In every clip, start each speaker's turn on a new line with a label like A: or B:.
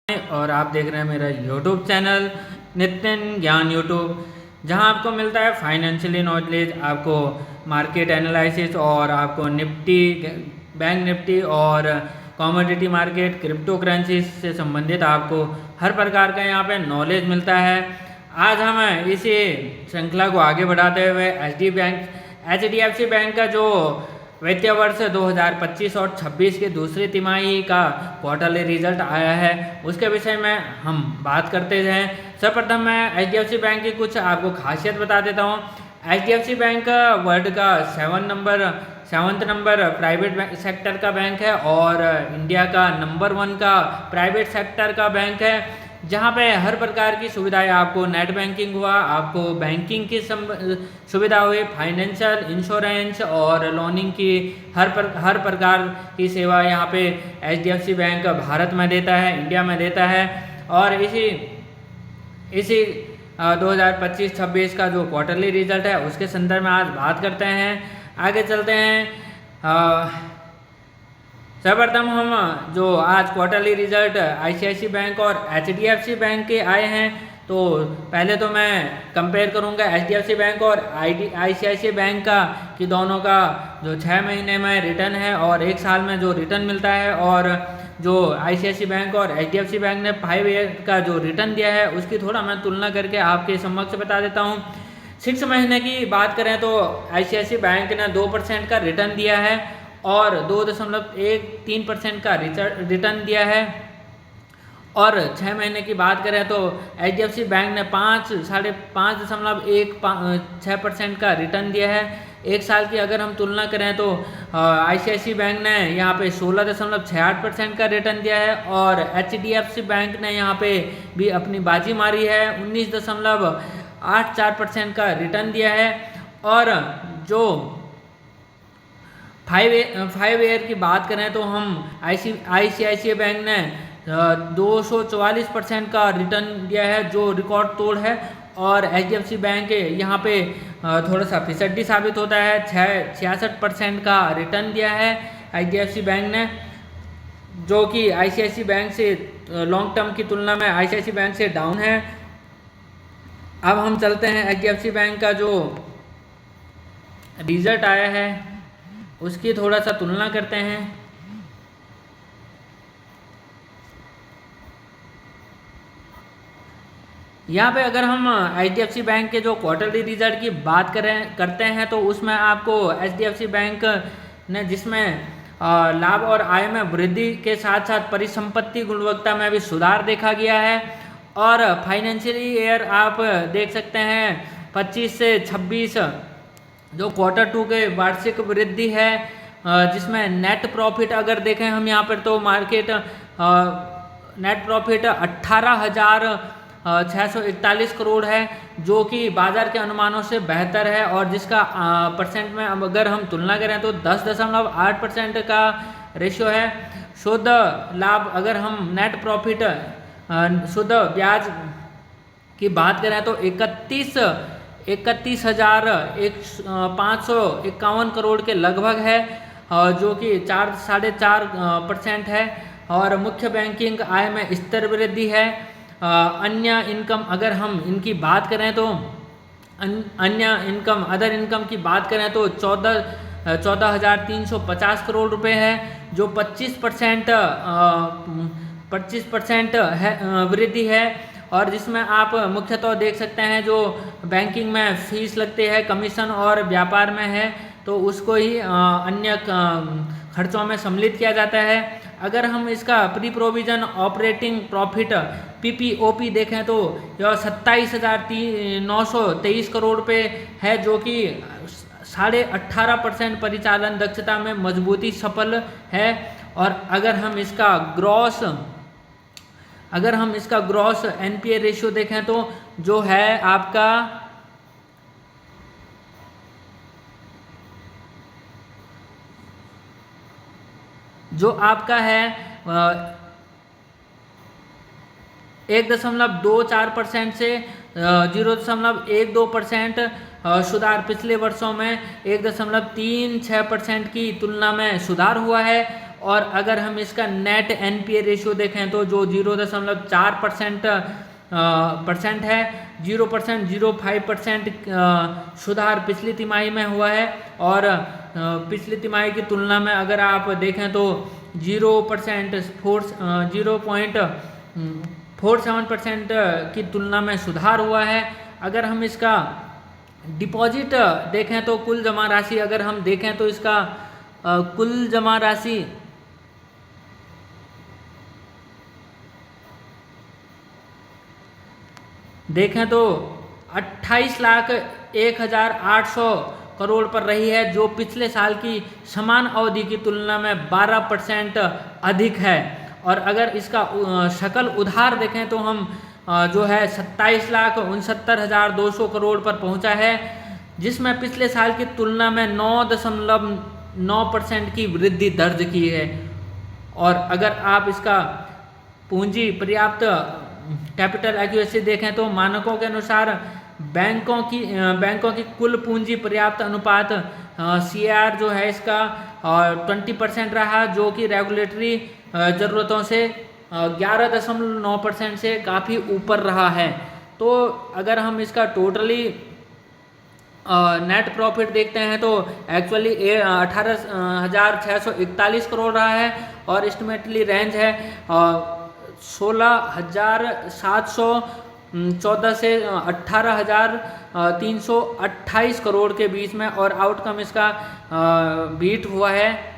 A: और आप देख रहे हैं मेरा यूट्यूब चैनल नितिन ज्ञान यूट्यूब, जहां आपको मिलता है फाइनेंशियली नॉलेज, आपको मार्केट एनालिसिस और आपको निफ्टी, बैंक निफ्टी और कमोडिटी मार्केट, क्रिप्टो करेंसीज से संबंधित आपको हर प्रकार का यहां पे नॉलेज मिलता है। आज हम इसी श्रृंखला को आगे बढ़ाते हुए HDFC बैंक का जो वित्तीय वर्ष 2025 और 26 की दूसरी तिमाही का क्वार्टरली रिजल्ट आया है उसके विषय में हम बात करते हैं। सर्वप्रथम मैं HDFC बैंक की कुछ आपको खासियत बता देता हूँ। HDFC बैंक वर्ल्ड का 7th नंबर प्राइवेट सेक्टर का बैंक है और इंडिया का नंबर 1 का प्राइवेट सेक्टर का बैंक है, जहाँ पे हर प्रकार की सुविधाएं, आपको नेट बैंकिंग हुआ, आपको बैंकिंग की सुविधा हुई, फाइनेंशियल, इंश्योरेंस और लोनिंग की हर प्रकार की सेवा यहाँ पे HDFC बैंक भारत में देता है, इंडिया में देता है। और इसी 2025-26 का जो क्वार्टरली रिजल्ट है उसके संदर्भ में आज बात करते हैं। आगे चलते हैं। सर्वप्रथम हम जो आज क्वार्टरली रिजल्ट ICICI बैंक और HDFC बैंक के आए हैं, तो पहले तो मैं कंपेयर करूंगा HDFC बैंक और ICICI बैंक का कि दोनों का जो 6 महीने में रिटर्न है और 1 साल में जो रिटर्न मिलता है, और जो ICICI बैंक और HDFC बैंक ने 5 ईयर का जो रिटर्न दिया है उसकी थोड़ा मैं तुलना करके आपके समक्ष बता देता हूँ। 6 महीने की बात करें तो ICICI बैंक ने 2% का रिटर्न दिया है और 2.13% का रिटर्न दिया है। और 6 महीने की बात करें तो HDFC बैंक ने 5.16% का रिटर्न दिया है। 1 साल की अगर हम तुलना करें तो ICICI बैंक ने यहाँ पे 16.68% का रिटर्न दिया है और HDFC बैंक ने यहाँ पे भी अपनी बाजी मारी है, 19.84% का रिटर्न दिया है। और जो 5 ईयर की बात करें तो हम ICICI बैंक ने 244% का रिटर्न दिया है, जो रिकॉर्ड तोड़ है। और HDFC बैंक यहाँ पे थोड़ा सा फिसड्डी साबित होता है, 66% का रिटर्न दिया है HDFC बैंक ने, जो कि ICICI बैंक से लॉन्ग टर्म की तुलना में ICICI बैंक से डाउन है। अब हम चलते हैं HDFC बैंक का जो रिजल्ट आया है उसकी थोड़ा सा तुलना करते हैं। यहाँ पे अगर हम HDFC बैंक के जो क्वार्टरली रिजल्ट की बात करते हैं तो उसमें आपको HDFC बैंक ने, जिसमें लाभ और आय में वृद्धि के साथ साथ परिसंपत्ति गुणवत्ता में भी सुधार देखा गया है। और फाइनेंशियली ईयर आप देख सकते हैं 25 से 26 जो Q2 के वार्षिक वृद्धि है, जिसमें नेट प्रॉफिट अगर देखें हम यहाँ पर तो मार्केट नेट प्रॉफिट 18,641 करोड़ है, जो कि बाजार के अनुमानों से बेहतर है। और जिसका परसेंट में अगर हम तुलना करें तो 10.8% का रेशियो है। शुद्ध लाभ अगर हम नेट प्रॉफिट शुद्ध ब्याज की बात करें तो 31,551 करोड़ के लगभग है, जो कि 4.5% है। और मुख्य बैंकिंग आय में स्थिर वृद्धि है। अन्य इनकम अगर हम इनकी बात करें तो अदर इनकम की बात करें तो 14,350 करोड़ रुपए है, जो 25% है वृद्धि है। और जिसमें आप मुख्यतः देख सकते हैं जो बैंकिंग में फीस लगती है, कमीशन और व्यापार में है तो उसको ही अन्य खर्चों में सम्मिलित किया जाता है। अगर हम इसका pre provision operating profit PPOP देखें तो यह 27,923 करोड़ रुपये है, जो कि 18.5% परिचालन दक्षता में मजबूती सफल है। और अगर हम इसका ग्रॉस NPA रेशियो देखें तो जो है आपका है 1.24% से 0.12% सुधार पिछले वर्षों में 1.36% की तुलना में सुधार हुआ है। और अगर हम इसका नेट एनपीए रेशियो देखें तो जो 0.4% है, 0.05% सुधार पिछली तिमाही में हुआ है। और पिछली तिमाही की तुलना में अगर आप देखें तो 0.47% की तुलना में सुधार हुआ है। अगर हम इसका डिपॉजिट देखें तो कुल जमा राशि अगर हम देखें तो इसका कुल जमा राशि देखें तो 28,01,800 करोड़ पर रही है, जो पिछले साल की समान अवधि की तुलना में 12% अधिक है। और अगर इसका सकल उधार देखें तो हम जो है 27,69,200 करोड़ पर पहुंचा है, जिसमें पिछले साल की तुलना में 9.9% की वृद्धि दर्ज की है। और अगर आप इसका पूंजी पर्याप्त कैपिटल एक्यूरेसी देखें तो मानकों के अनुसार बैंकों की कुल पूंजी पर्याप्त अनुपात CAR जो है इसका 20% रहा, जो कि रेगुलेटरी ज़रूरतों से 11.9% से काफ़ी ऊपर रहा है। तो अगर हम इसका टोटली नेट प्रॉफिट देखते हैं तो एक्चुअली 18,641 करोड़ रहा है और एस्टिमेटली रेंज है 16,714 से 18,328 करोड़ के बीच में। और आउटकम इसका बीट हुआ है।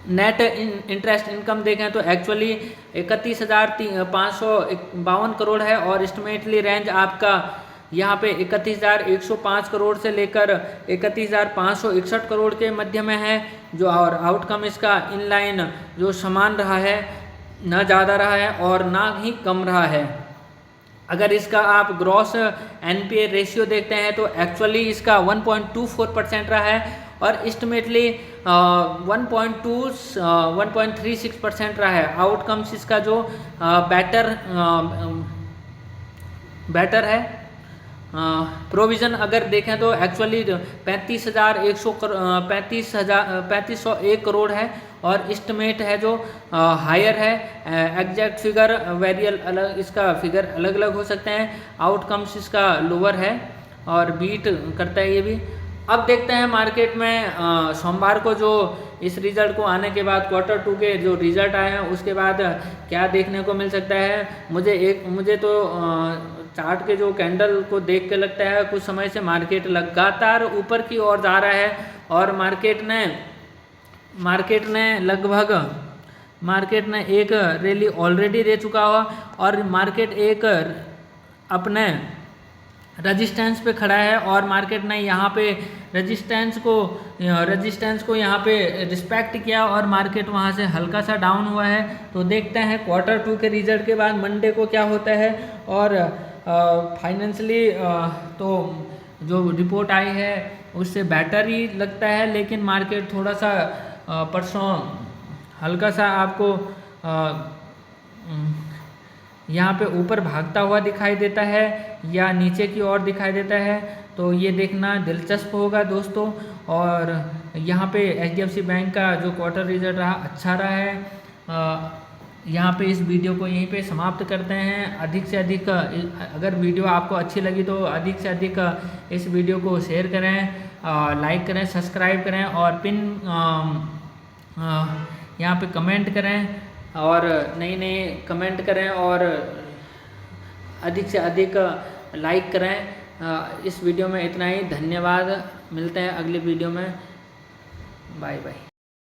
A: नेट इंटरेस्ट इनकम देखें तो एक्चुअली 31,552 करोड़ है और एस्टिमेटली रेंज आपका यहाँ पे 31,105 करोड़ से लेकर 31,561 करोड़ के मध्य में है, जो और आउटकम इसका इनलाइन जो समान रहा है, ना ज़्यादा रहा है और ना ही कम रहा है। अगर इसका आप ग्रॉस एनपीए रेशियो देखते हैं तो एक्चुअली इसका 1.24% रहा है और एस्टिमेटली 1.36% रहा है। आउटकम्स इसका जो बेटर है। प्रोविज़न अगर देखें तो एक्चुअली 35,101 करोड़ है और एस्टिमेट है जो हायर है। एग्जैक्ट फिगर वेरियल अलग, इसका फिगर अलग अलग हो सकते हैं। आउटकम्स इसका लोअर है और बीट करता है ये भी। अब देखते हैं मार्केट में सोमवार को जो इस रिज़ल्ट को आने के बाद Q2 के जो रिज़ल्ट आए हैं उसके बाद क्या देखने को मिल सकता है। मुझे तो चार्ट के जो कैंडल को देख के लगता है कुछ समय से मार्केट लगातार ऊपर की ओर जा रहा है और मार्केट ने एक रैली ऑलरेडी दे चुका हुआ और मार्केट एक अपने रेजिस्टेंस पे खड़ा है और मार्केट ने यहाँ पे रेजिस्टेंस को यहाँ पे रिस्पेक्ट किया और मार्केट वहाँ से हल्का सा डाउन हुआ है। तो देखते हैं Q2 के रिजल्ट के बाद मंडे को क्या होता है। और फाइनेंशियली तो जो रिपोर्ट आई है उससे बेटर ही लगता है, लेकिन मार्केट थोड़ा सा परसों हल्का सा आपको यहाँ पे ऊपर भागता हुआ दिखाई देता है या नीचे की ओर दिखाई देता है, तो ये देखना दिलचस्प होगा दोस्तों। और यहाँ पे HDFC बैंक का जो क्वार्टर रिजल्ट रहा अच्छा रहा है। यहाँ पे इस वीडियो को यहीं पे समाप्त करते हैं। अधिक से अधिक अगर वीडियो आपको अच्छी लगी तो अधिक से अधिक इस वीडियो को शेयर करें, लाइक करें, सब्सक्राइब करें और यहाँ पे कमेंट करें और नए कमेंट करें और अधिक से अधिक लाइक करें। इस वीडियो में इतना ही। धन्यवाद। मिलते हैं अगले वीडियो में। Bye bye.